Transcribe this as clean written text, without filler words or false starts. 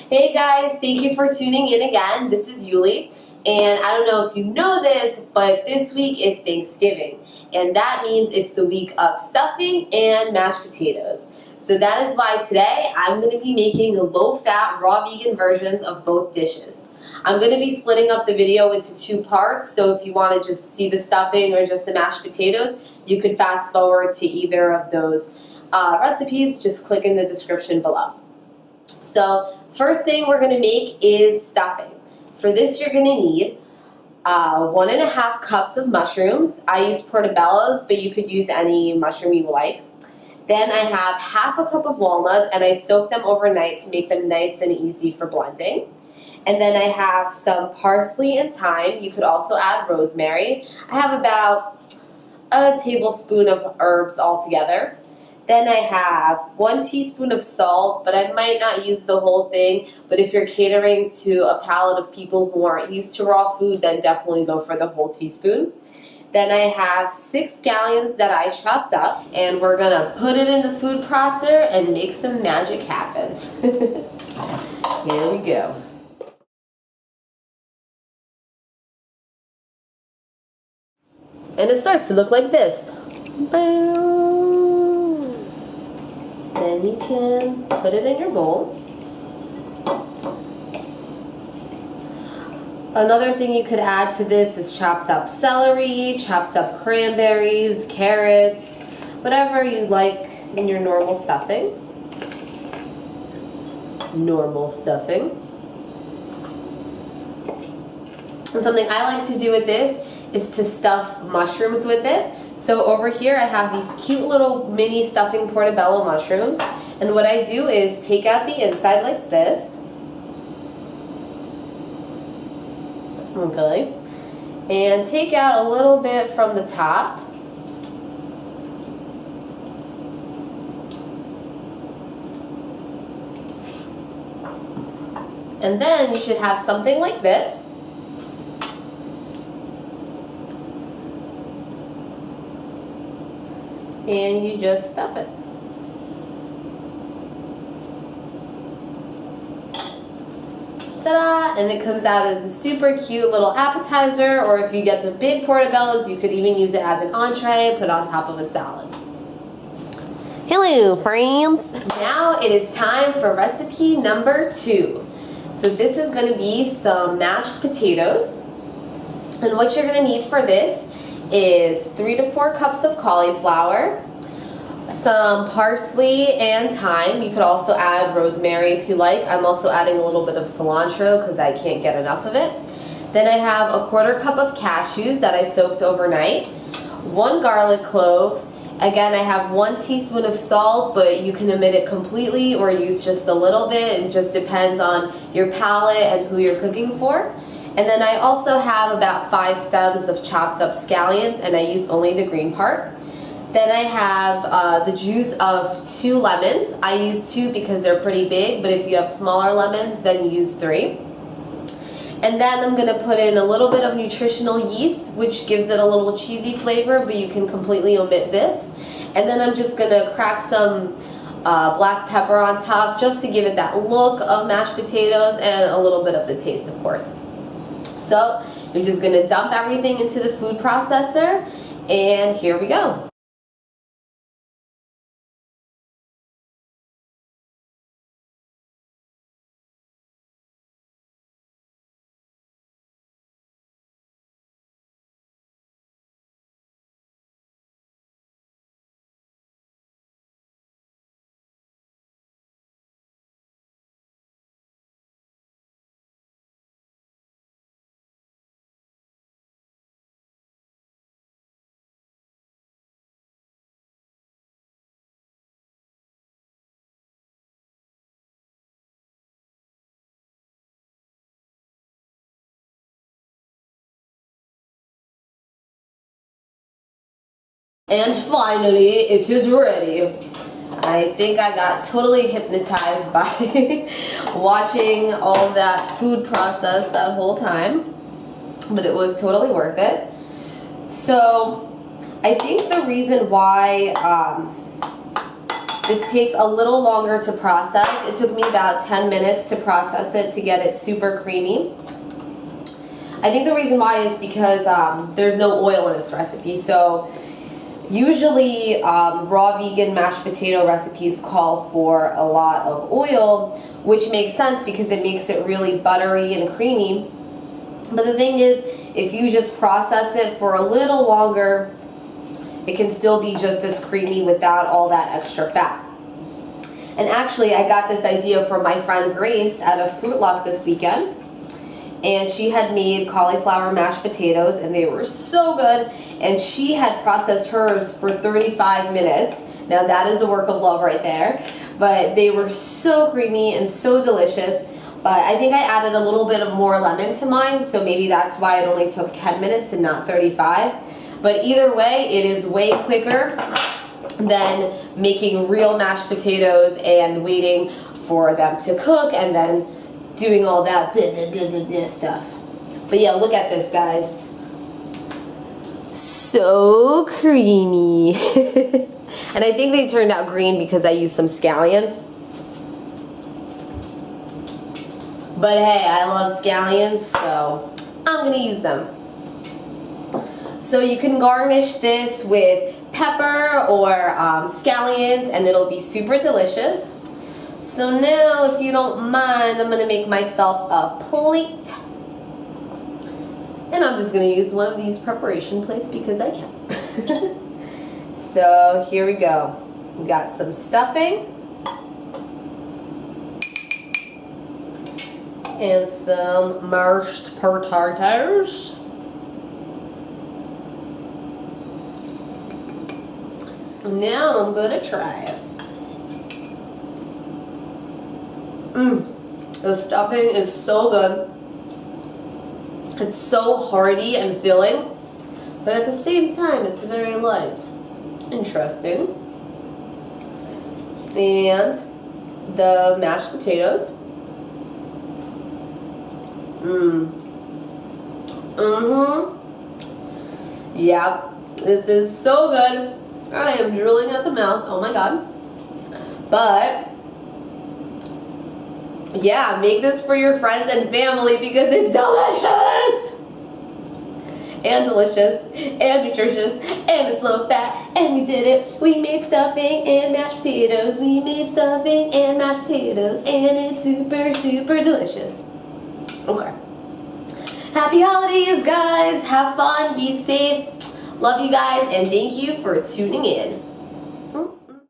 Hey guys, thank you for tuning in again. This is Yuli, and I don't know if you know this, but this week is Thanksgiving, and that means it's the week of stuffing and mashed potatoes. So that is why today I'm going to be making low-fat, raw vegan versions of both dishes. I'm going to be splitting up the video into two parts, so if you want to just see the stuffing or just the mashed potatoes, you could fast forward to either of those recipes. Just click in the description below. So first thing we're going to make is stuffing. For this you're going to need 1.5 cups of mushrooms. I use portobellos, but you could use any mushroom you like. Then I have half a cup of walnuts, and I soak them overnight to make them nice and easy for blending. And then I have some parsley and thyme. You could also add rosemary. I have about a tablespoon of herbs altogether. Then I have 1 teaspoon of salt, but I might not use the whole thing. But if you're catering to a palate of people who aren't used to raw food, then definitely go for the whole teaspoon. Then I have 6 scallions that I chopped up, and we're gonna put it in the food processor and make some magic happen. Here we go. And it starts to look like this. Then you can put it in your bowl. Another thing you could add to this is chopped up celery, chopped up cranberries, carrots, whatever you like in your normal stuffing. Normal stuffing. And something I like to do with this is to stuff mushrooms with it. So over here I have these cute little mini stuffing portobello mushrooms, and what I do is take out the inside like this, okay, and take out a little bit from the top, and then you should have something like this. And you just stuff it. Ta-da! And it comes out as a super cute little appetizer, or if you get the big portobellos, you could even use it as an entree and put on top of a salad. Hello, friends! Now it is time for recipe number 2. So this is going to be some mashed potatoes. And what you're going to need for this is 3 to 4 cups of cauliflower, some parsley and thyme. You could also add rosemary if you like. I'm also adding a little bit of cilantro because I can't get enough of it. Then I have a 1/4 cup of cashews that I soaked overnight, 1 garlic clove. Again, I have 1 teaspoon of salt, but you can omit it completely or use just a little bit. It just depends on your palate and who you're cooking for. And then I also have about 5 stems of chopped up scallions, and I use only the green part. Then I have the juice of 2 lemons. I use 2 because they're pretty big, but if you have smaller lemons, then use 3. And then I'm going to put in a little bit of nutritional yeast, which gives it a little cheesy flavor, but you can completely omit this. And then I'm just going to crack some black pepper on top just to give it that look of mashed potatoes and a little bit of the taste, of course. So you're just going to dump everything into the food processor, and here we go. And finally, it is ready. I think I got totally hypnotized by watching all that food process that whole time, but it was totally worth it. So I think the reason why This takes a little longer to process. It took me about 10 minutes to process it to get it super creamy. I think the reason why is because there's no oil in this recipe. So usually raw vegan mashed potato recipes call for a lot of oil, which makes sense because it makes it really buttery and creamy. But the thing is, if you just process it for a little longer, it can still be just as creamy without all that extra fat. And actually, I got this idea from my friend Grace at a Fruit Lock this weekend. And she had made cauliflower mashed potatoes, and they were so good. And she had processed hers for 35 minutes. Now that is a work of love right there. But they were so creamy and so delicious. But I think I added a little bit of more lemon to mine, so maybe that's why it only took 10 minutes and not 35. But either way, it is way quicker than making real mashed potatoes and waiting for them to cook and then doing all that stuff. But yeah, look at this, guys. So creamy. And I think they turned out green because I used some scallions. But hey, I love scallions, so I'm gonna use them. So you can garnish this with pepper or scallions, and it'll be super delicious. So now, if you don't mind, I'm gonna make myself a plate. And I'm just gonna use one of these preparation plates because I can. So here we go. We got some stuffing. And some mashed potatoes. Now I'm gonna try it. The stuffing is so good. It's so hearty and filling, but at the same time, it's very light. Interesting. And the mashed potatoes. Yeah, this is so good. I am drooling at the mouth. Oh my god. But yeah, make this for your friends and family because it's delicious! And delicious, and nutritious, and it's low fat, and we did it. We made stuffing and mashed potatoes. We made stuffing and mashed potatoes, and it's super, super delicious. Okay. Happy holidays, guys. Have fun, be safe. Love you guys, and thank you for tuning in.